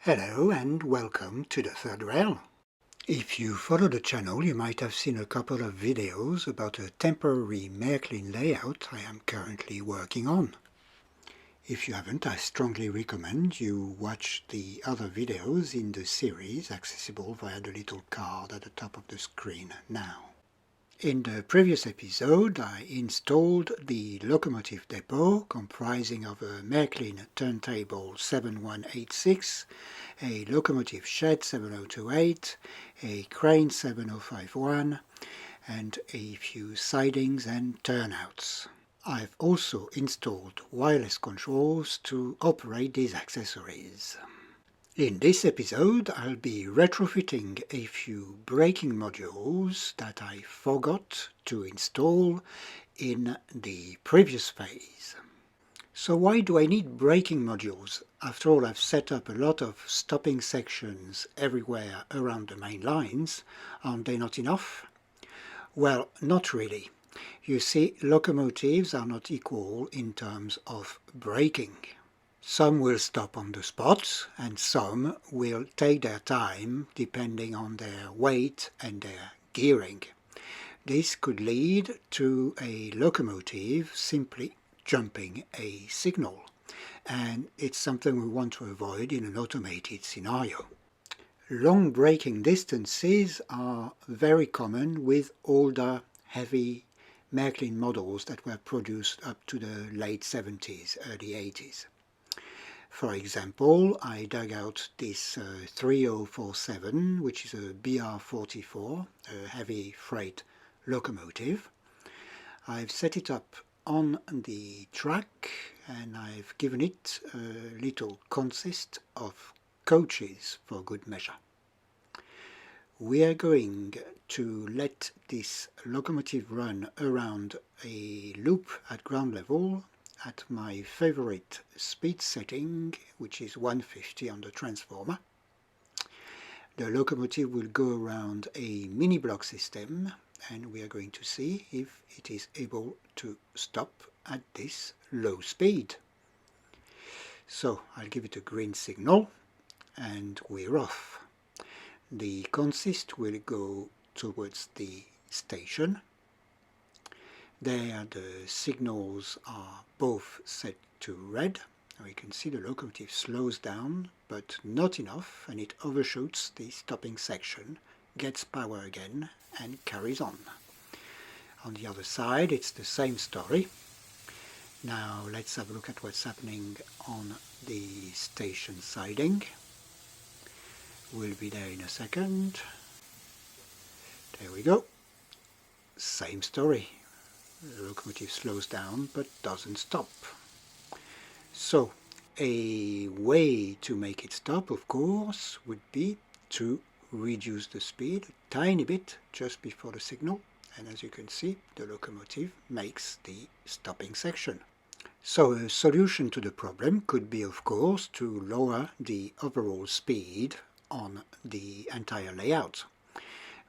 Hello and welcome to the third rail. If you follow the channel, you might have seen a couple of videos about a temporary Märklin layout I am currently working on. If you haven't, I strongly recommend you watch the other videos in the series accessible via the little card at the top of the screen now. In the previous episode, I installed the locomotive depot comprising of a Märklin turntable 7186, a locomotive shed 7028, a crane 7051, and a few sidings and turnouts. I've also installed wireless controls to operate these accessories. In this episode, I'll be retrofitting a few braking modules that I forgot to install in the previous phase. So why do I need braking modules? After all, I've set up a lot of stopping sections everywhere around the main lines. Aren't they not enough? Well, not really. You see, locomotives are not equal in terms of braking. Some will stop on the spot, and some will take their time depending on their weight and their gearing. This could lead to a locomotive simply jumping a signal, and it's something we want to avoid in an automated scenario. Long braking distances are very common with older, heavy Märklin models that were produced up to the late 70s, early 80s. For example, I dug out this 3047, which is a BR44, a heavy freight locomotive. I've set it up on the track and I've given it a little consist of coaches for good measure. We are going to let this locomotive run around a loop at ground level at my favorite speed setting, which is 150 on the transformer. The locomotive will go around a mini block system and we are going to see if it is able to stop at this low speed. So I'll give it a green signal and we're off. The consist will go towards the station. There the signals are both set to red. Now you can see the locomotive slows down, but not enough, and it overshoots the stopping section, gets power again, and carries on. On the other side, it's the same story. Now let's have a look at what's happening on the station siding. We'll be there in a second. There we go. Same story. The locomotive slows down but doesn't stop. So a way to make it stop, of course, would be to reduce the speed a tiny bit just before the signal, and as you can see, the locomotive makes the stopping section. So a solution to the problem could be, of course, to lower the overall speed on the entire layout.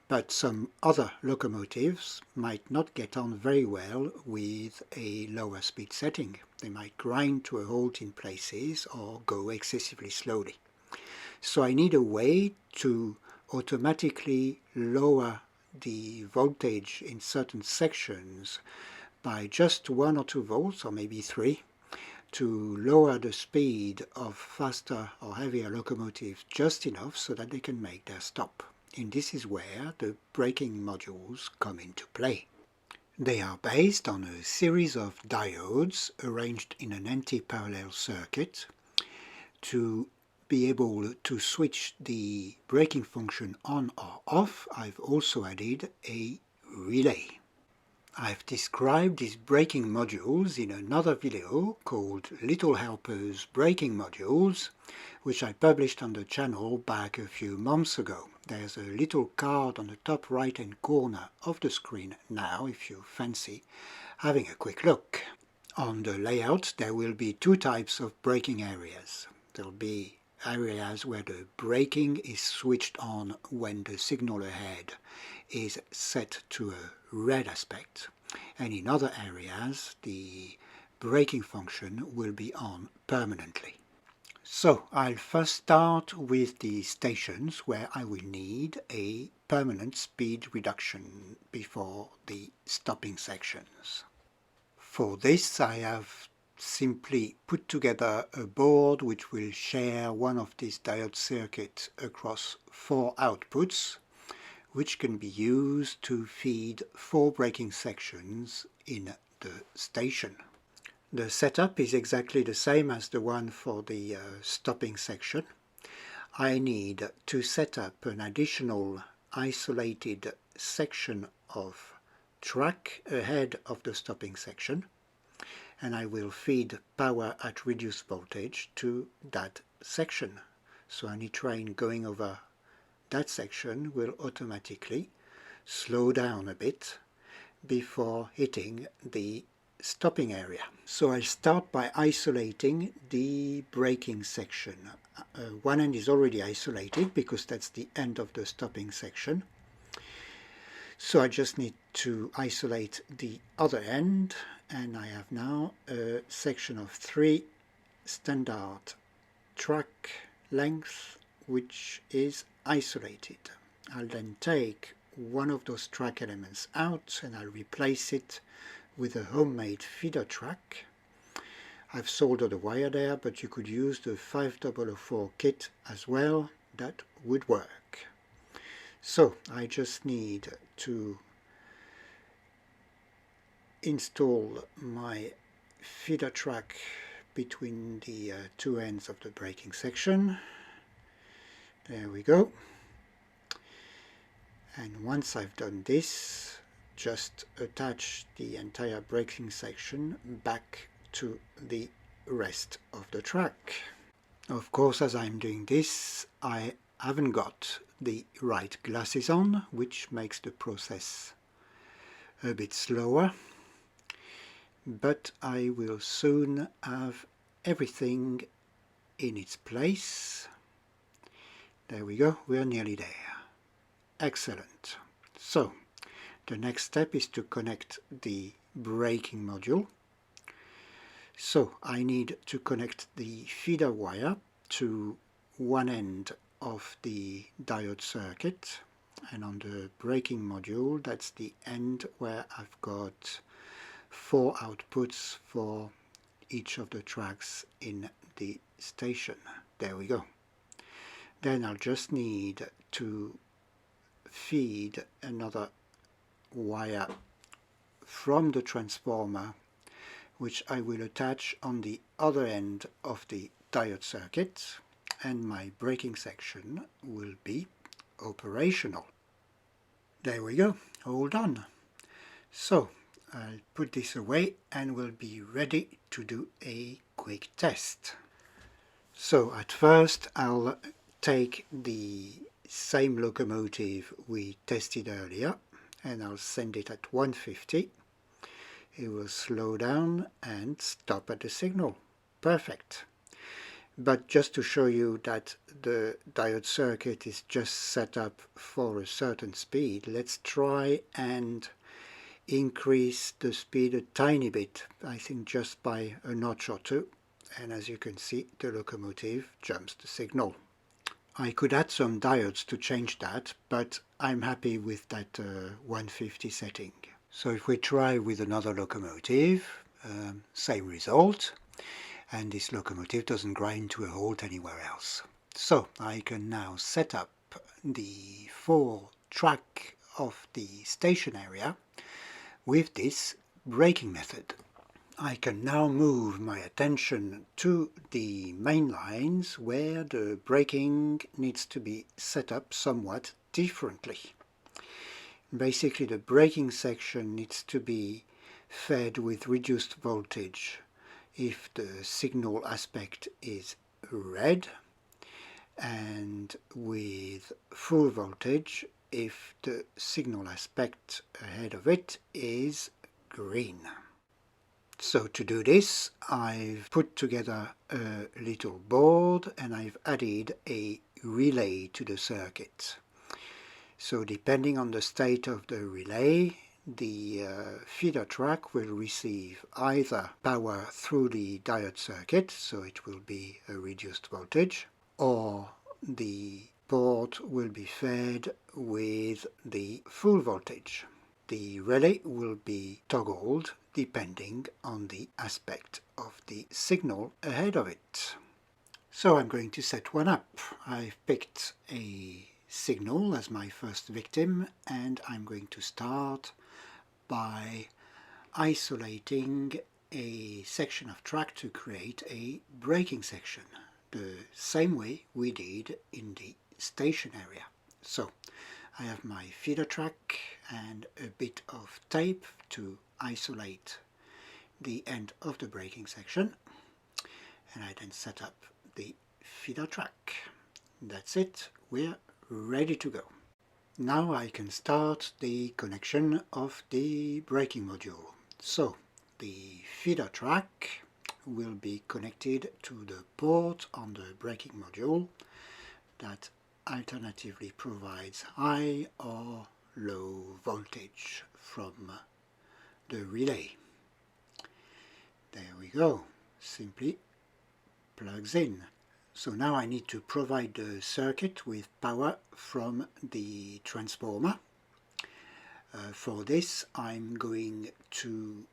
But some other locomotives might not get on very well with a lower speed setting. They might grind to a halt in places or go excessively slowly. So I need a way to automatically lower the voltage in certain sections by just 1 or 2 volts, or maybe 3, to lower the speed of faster or heavier locomotives just enough so that they can make their stop. And this is where the braking modules come into play. They are based on a series of diodes arranged in an anti-parallel circuit. To be able to switch the braking function on or off, I've also added a relay. I've described these braking modules in another video called Little Helpers Braking Modules, which I published on the channel back a few months ago. There's a little card on the top right hand corner of the screen now if you fancy having a quick look. On the layout there will be 2 types of braking areas. There'll be areas where the braking is switched on when the signal ahead is set to a red aspect, and in other areas the braking function will be on permanently. So I'll first start with the stations where I will need a permanent speed reduction before the stopping sections. For this I have simply put together a board which will share one of these diode circuits across 4 outputs, which can be used to feed 4 braking sections in the station. The setup is exactly the same as the one for the stopping section. I need to set up an additional isolated section of track ahead of the stopping section, and I will feed power at reduced voltage to that section. So any train going over that section will automatically slow down a bit before hitting the stopping area. So I'll start by isolating the braking section. One end is already isolated because that's the end of the stopping section. So I just need to isolate the other end, and I have now a section of 3 standard track length which is isolated. I'll then take one of those track elements out and I'll replace it with a homemade feeder track. I've soldered a wire there, but you could use the 5004 kit as well, that would work. So I just need to install my feeder track between the 2 ends of the braking section. There we go. And once I've done this, just attach the entire braking section back to the rest of the track. Of course, as I'm doing this, I haven't got the right glasses on, which makes the process a bit slower, but I will soon have everything in its place. There we go, we're nearly there. Excellent. So the next step is to connect the braking module. So I need to connect the feeder wire to one end of the diode circuit, and on the braking module that's the end where I've got 4 outputs for each of the tracks in the station. There we go. Then I'll just need to feed another wire from the transformer, which I will attach on the other end of the diode circuit, and my braking section will be operational. There we go, all done. So I'll put this away and we'll be ready to do a quick test. So at first I'll take the same locomotive we tested earlier and I'll send it at 150. It will slow down and stop at the signal. Perfect. But just to show you that the diode circuit is just set up for a certain speed, let's try and increase the speed a tiny bit, I think just by a notch or two, and as you can see the locomotive jumps the signal. I could add some diodes to change that, but I'm happy with that 150 setting. So if we try with another locomotive, same result, and this locomotive doesn't grind to a halt anywhere else. So I can now set up the 4 track of the station area with this braking method. I can now move my attention to the main lines where the braking needs to be set up somewhat differently. Basically the braking section needs to be fed with reduced voltage if the signal aspect is red, and with full voltage if the signal aspect ahead of it is green. So to do this, I've put together a little board and I've added a relay to the circuit. So depending on the state of the relay, the feeder track will receive either power through the diode circuit, so it will be a reduced voltage, or the port will be fed with the full voltage. The relay will be toggled depending on the aspect of the signal ahead of it. So I'm going to set one up. I've picked a signal as my first victim, and I'm going to start by isolating a section of track to create a braking section, the same way we did in the station area. So I have my feeder track and a bit of tape to isolate the end of the braking section, and I then set up the feeder track. That's it, we're ready to go. Now I can start the connection of the braking module. So the feeder track will be connected to the port on the braking module that alternatively provides high or low voltage from the relay. There we go, simply plugs in. So now I need to provide the circuit with power from the transformer. For this I'm going to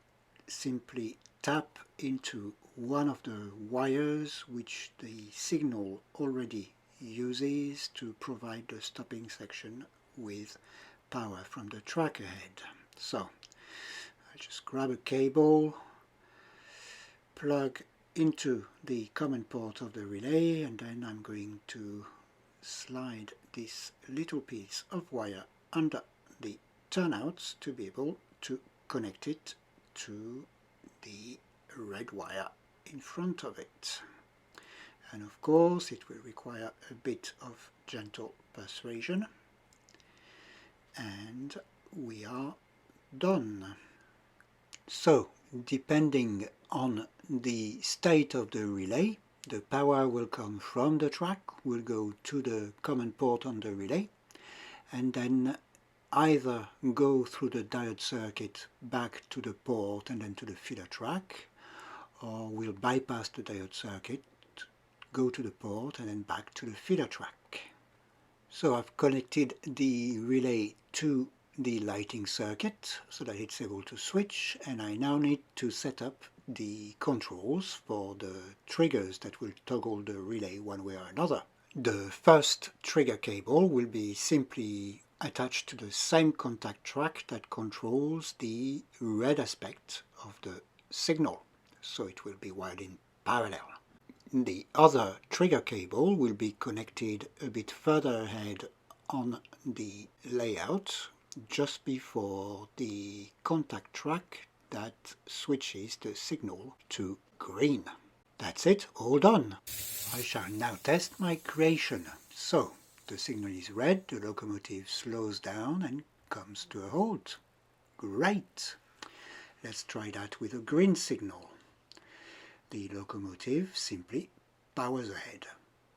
simply tap into one of the wires which the signal already uses to provide the stopping section with power from the track ahead. So I just grab a cable, plug into the common port of the relay, and then I'm going to slide this little piece of wire under the turnouts to be able to connect it to the red wire in front of it. And of course it will require a bit of gentle persuasion, and we are done. So depending on the state of the relay, the power will come from the track, will go to the common port on the relay, and then either go through the diode circuit back to the port and then to the feeder track, or will bypass the diode circuit, go to the port and then back to the feeder track. So I've connected the relay to the lighting circuit so that it's able to switch, and I now need to set up the controls for the triggers that will toggle the relay one way or another. The first trigger cable will be simply attached to the same contact track that controls the red aspect of the signal, so it will be wired in parallel. The other trigger cable will be connected a bit further ahead on the layout, just before the contact track that switches the signal to green. That's it, all done. I shall now test my creation. So the signal is red, the locomotive slows down and comes to a halt. Great! Let's try that with a green signal. The locomotive simply powers ahead.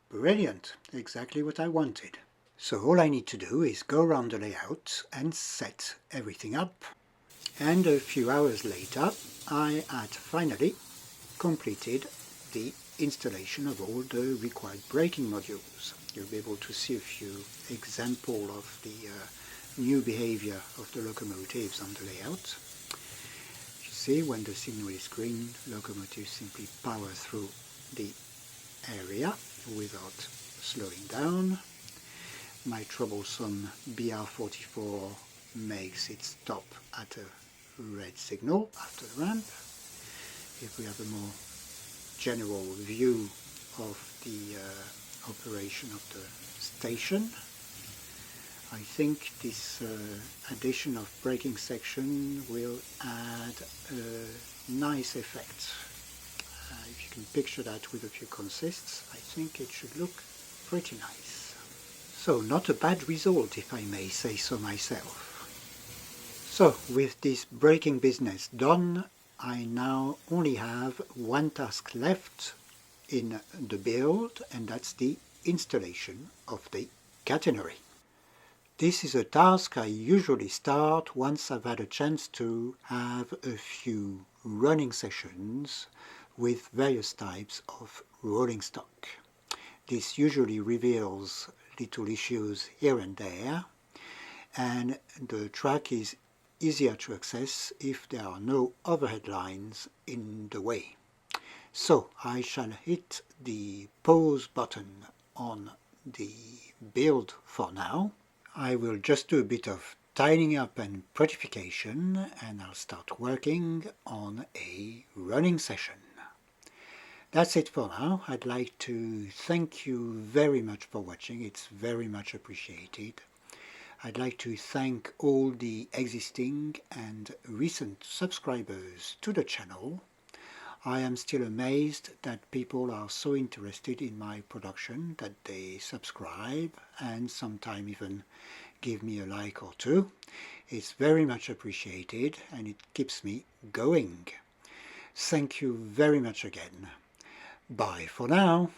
Brilliant! Exactly what I wanted. So all I need to do is go around the layout and set everything up. And a few hours later I had finally completed the installation of all the required braking modules. You'll be able to see a few examples of the new behavior of the locomotives on the layout. You see, when the signal is green, locomotives simply power through the area without slowing down. My troublesome BR44 makes it stop at a red signal after the ramp. If we have a more general view of the operation of the station, I think this addition of braking section will add a nice effect. If you can picture that with a few consists, I think it should look pretty nice. So not a bad result, if I may say so myself. So with this braking business done, I now only have one task left in the build, and that's the installation of the catenary. This is a task I usually start once I've had a chance to have a few running sessions with various types of rolling stock. This usually reveals little issues here and there, and the track is easier to access if there are no overhead lines in the way. So I shall hit the pause button on the build for now. I will just do a bit of tidying up and prettification, and I'll start working on a running session. That's it for now. I'd like to thank you very much for watching. It's very much appreciated. I'd like to thank all the existing and recent subscribers to the channel. I am still amazed that people are so interested in my production that they subscribe and sometimes even give me a like or two. It's very much appreciated and it keeps me going. Thank you very much again. Bye for now.